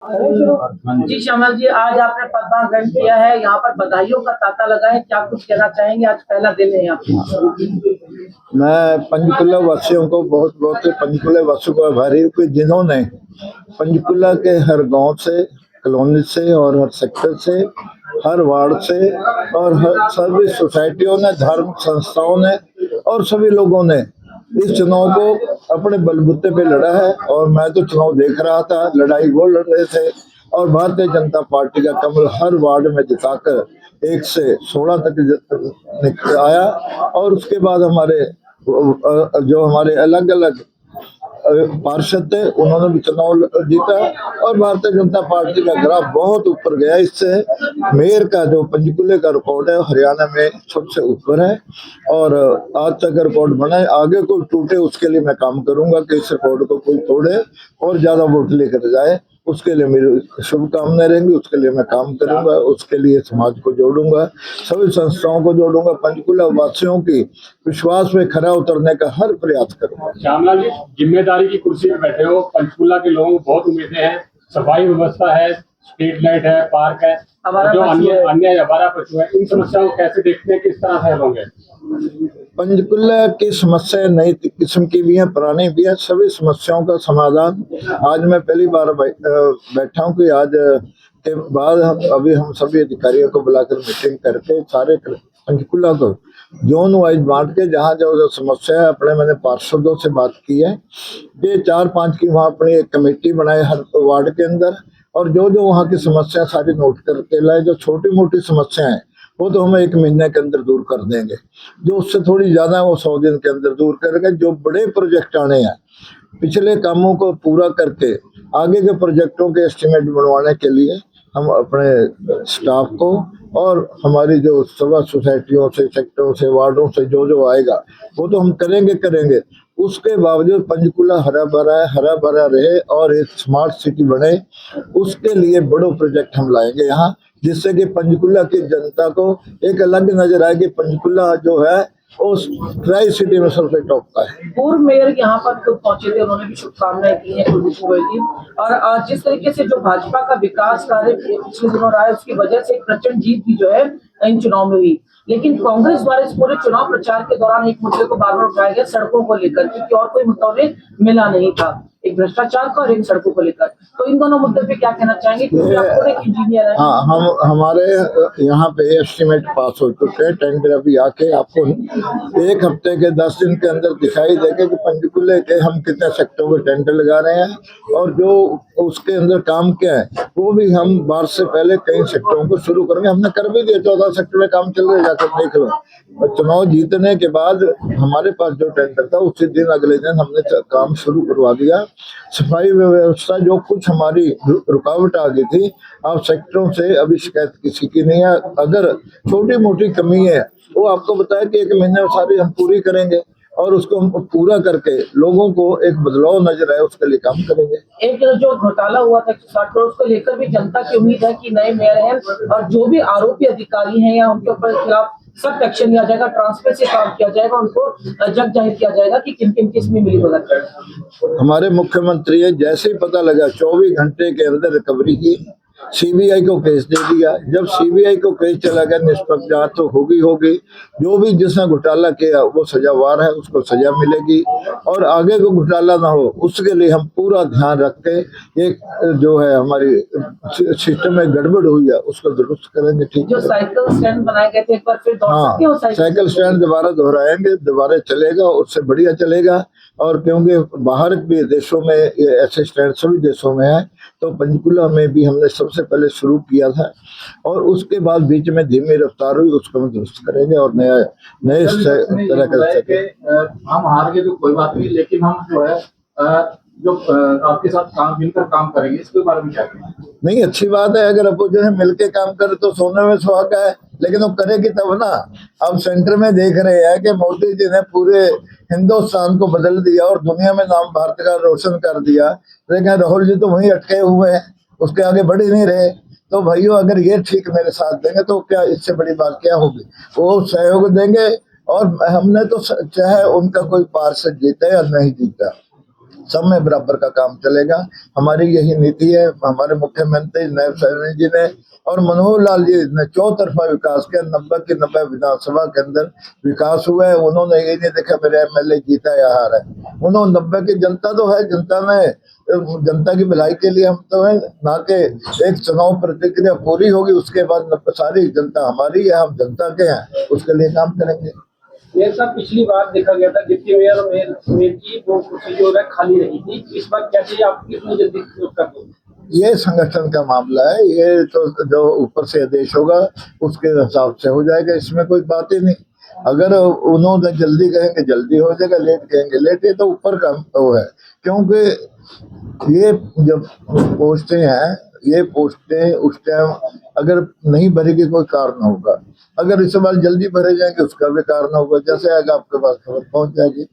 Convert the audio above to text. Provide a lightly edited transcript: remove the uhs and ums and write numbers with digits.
जी श्यामल जी, आज आपने पदभार ग्रहण किया है, यहाँ पर बधाइयों का तांता लगा है, क्या कुछ कहना चाहेंगे? आज पहला दिन है यहाँ पे। मैं पंचकुला वासियों को बहुत बहुत पंचकुला वासियों को आभारी हूँ कि जिन्होंने पंचकुला के हर गांव से, कॉलोनी से और हर सेक्टर से, हर वार्ड से और हर सभी सोसाइटियों ने, धार्मिक संस्थाओं ने और सभी लोगों ने इस चुनाव को अपने बलबूते पे लड़ा है। और मैं तो चुनाव देख रहा था, लड़ाई वो लड़ रहे थे और भारतीय जनता पार्टी का कमल हर वार्ड में जिताकर 1 से 16 तक आया। और उसके बाद हमारे जो हमारे अलग अलग पार्षद थे उन्होंने भी चुनाव जीता और भारतीय जनता पार्टी का ग्राफ बहुत ऊपर गया। इससे मेयर का जो पंचकुले का रिकॉर्ड है हरियाणा में सबसे ऊपर है और आज तक रिकॉर्ड बना है। आगे कोई टूटे उसके लिए मैं काम करूंगा कि इस रिकॉर्ड को कोई तोड़े और ज्यादा वोट लेकर जाए, उसके लिए मेरी शुभकामनाएं रहेंगी। उसके लिए मैं काम करूंगा, उसके लिए समाज को जोड़ूंगा, सभी संस्थाओं को जोड़ूंगा, पंचकुला वासियों की विश्वास में खरा उतरने का हर प्रयास करूंगा। श्यामलाल जी, जिम्मेदारी की कुर्सी पर बैठे हो, पंचकुला के लोगों को बहुत उम्मीदें हैं, सफाई व्यवस्था है, स्ट्रीट लाइट है, पार्क है, जो अन्य आवारा पशु है, इन समस्याओं को कैसे देखते हैं, किस तरह से हल होंगे? पंचकुला की समस्या नई किस्म की भी है, पुरानी भी है, सभी समस्याओं का समाधान आज मैं पहली बार बैठा हूँ कि आज के बाद हम सभी अधिकारियों को बुलाकर मीटिंग करके सारे पंचकुला को जोन वाइज बांट के जहाँ जो समस्या है अपने मैंने पार्षदों से बात की है कि 4-5 की वहाँ अपनी एक कमेटी बनाए हर वार्ड के अंदर और जो वहाँ की समस्या सारी नोट करके लाए। जो छोटी मोटी समस्याएं हैं वो तो हम 1 महीने के अंदर दूर कर देंगे, जो उससे थोड़ी ज्यादा है वो 100 दिन के अंदर दूर करेंगे। जो बड़े प्रोजेक्ट आने हैं पिछले कामों को पूरा करके आगे के प्रोजेक्टों के एस्टिमेट बनवाने के लिए हम अपने स्टाफ को और हमारी जो सभा सोसाइटियों से, सेक्टरों से, वार्डों से जो आएगा वो तो हम करेंगे। उसके बावजूद पंचकुला हरा भरा रहे और एक स्मार्ट सिटी बने, उसके लिए बड़े प्रोजेक्ट हम लाएंगे यहाँ, जिससे कि पंचकुला की जनता को एक अलग नजर आए कि पंचकुला जो है उस ट्राई सिटी में सबसे टॉप का है। पूर्व मेयर यहाँ पर खुद पहुंचे थे, उन्होंने भी शुभकामनाएं की हैं कुलदीप गोयल जी। और जिस तरीके से जो भाजपा का विकास कार्य पिछले दिनों रहा है उसकी वजह से एक प्रचंड जीत भी जो है इन चुनाव में हुई, लेकिन कांग्रेस द्वारा इस पूरे चुनाव प्रचार के दौरान एक मुद्दे को बार बार उठाया गया, सड़कों को लेकर, क्योंकि और कोई मुद्दा उन्हें मिला नहीं था, एक भ्रष्टाचार का और एक सड़कों को लेकर। तो इन दोनों मुद्दे पे क्या कहना चाहेंगे, क्योंकि आप खुद एक इंजीनियर हैं। हाँ, हमारे यहाँ पे एस्टिमेट पास हो चुके हैं, टेंडर अभी आके आपको 1 हफ्ते के 10 दिन के अंदर दिखाई देगा कि पंचकुले के हम कितने सेक्टरों में टेंडर लगा रहे हैं और जो उसके अंदर काम क्या है वो भी हम बारिश से पहले कई सेक्टरों को शुरू करेंगे। हमने कर भी दिया, 14 सेक्टर में काम चल रहा है, जाकर देख लो। और चुनाव जीतने के बाद हमारे पास जो टेंडर था उसी दिन अगले दिन हमने काम शुरू करवा दिया। सफाई व्यवस्था जो कुछ हमारी रुकावट आ गई थी, आप सेक्टरों से अभी शिकायत किसी की नहीं है। अगर छोटी मोटी कमी है वो आपको बताया कि 1 महीने में सारी हम पूरी करेंगे और उसको हम पूरा करके लोगों को एक बदलाव नजर आए उसके लिए काम करेंगे। एक जो घोटाला हुआ था 160 करोड़, उसको लेकर भी जनता की उम्मीद है कि नए मेयर हैं और जो भी आरोपी अधिकारी हैं या उनके ऊपर खिलाफ सख्त एक्शन लिया जाएगा, ट्रांसपेरेंसी काम किया जाएगा, उनको जग जाहिर किया जाएगा कि किन किन किस में मिली भगत है। हमारे मुख्यमंत्री है, जैसे ही पता लगा 24 घंटे के अंदर रिकवरी की, सीबीआई को केस दे दिया। जब सीबीआई को केस चला गया, निष्पक्ष जांच तो होगी। जो भी जिसने घोटाला किया वो सजावार है, उसको सजा मिलेगी और आगे को घोटाला ना हो उसके लिए हम पूरा ध्यान रख के एक जो है हमारी सिस्टम में गड़बड़ हुई है उसको दुरुस्त करेंगे। ठीक है, जो साइकिल स्टैंड बनाए गए थे एक बार फिर साइकिल स्टैंड दोबारा दोहराएंगे, दोबारा चलेगा, उससे बढ़िया चलेगा। और क्योंकि बाहर भी देशों में ऐसे स्टैंड सभी देशों में है, तो पंचकुला में भी हमने सबसे पहले शुरू किया था और उसके बाद बीच में धीमी रफ्तार हुई, उसको हम दुरुस्त करेंगे और नए तरह का। हम हार गए तो कोई बात नहीं, लेकिन हम जो है जो आपके साथ मिलकर काम करेंगे, इसके बारे में क्या कहेंगे? नहीं, अच्छी बात है, अगर अपोजिशन मिलके काम करे तो सोने में सुहागा है, लेकिन वो करेगी तब ना। अब सेंटर में देख रहे हैं कि मोदी जी ने पूरे हिंदुस्तान को बदल दिया और दुनिया में नाम भारत का रोशन कर दिया, लेकिन राहुल जी तो वहीं अटके हुए हैं, उसके आगे बढ़ ही नहीं रहे। तो भाइयों अगर ये ठीक मेरे साथ देंगे तो क्या इससे बड़ी बात क्या होगी, वो सहयोग देंगे। और हमने तो चाहे उनका कोई पार्षद जीता या नहीं जीता, सब में बराबर का काम चलेगा। हमारी यही नीति है। हमारे मुख्यमंत्री नायब सैनी जी ने और मनोहर लाल जी ने चौतरफा विकास किया। 90 की 90 विधानसभा के अंदर विकास हुआ है। उन्होंने ये नहीं देखा मेरे एमएलए जीता या हारा है। उन्होंने 90 की जनता तो है, जनता में जनता की भलाई के लिए हम तो है, ना कि एक चुनाव प्रतिक्रिया पूरी होगी उसके बाद सारी जनता हमारी है, हम जनता के हैं, उसके लिए काम करेंगे। मेयर साहब, पिछली बार देखा गया था डिप्टी मेयर और मेयर की वो कुर्सी जो है खाली रही थी, इस बार क्या चाहिए आप कितनी जल्दी कर दो? ये संगठन का मामला है, ये तो जो ऊपर से आदेश होगा उसके हिसाब से हो जाएगा, इसमें कोई बात ही नहीं। अगर उन्होंने जल्दी कहेंगे जल्दी हो जाएगा, लेट कहेंगे लेट, ये तो ऊपर का वो है। क्योंकि ये जब पोस्टें हैं, ये पोस्टें उस टाइम अगर नहीं भरेगी कोई कारण होगा, अगर इस बार जल्दी भरे जाएंगे उसका भी कारण होगा, जैसे आगे आपके पास खबर पहुंच जाएगी।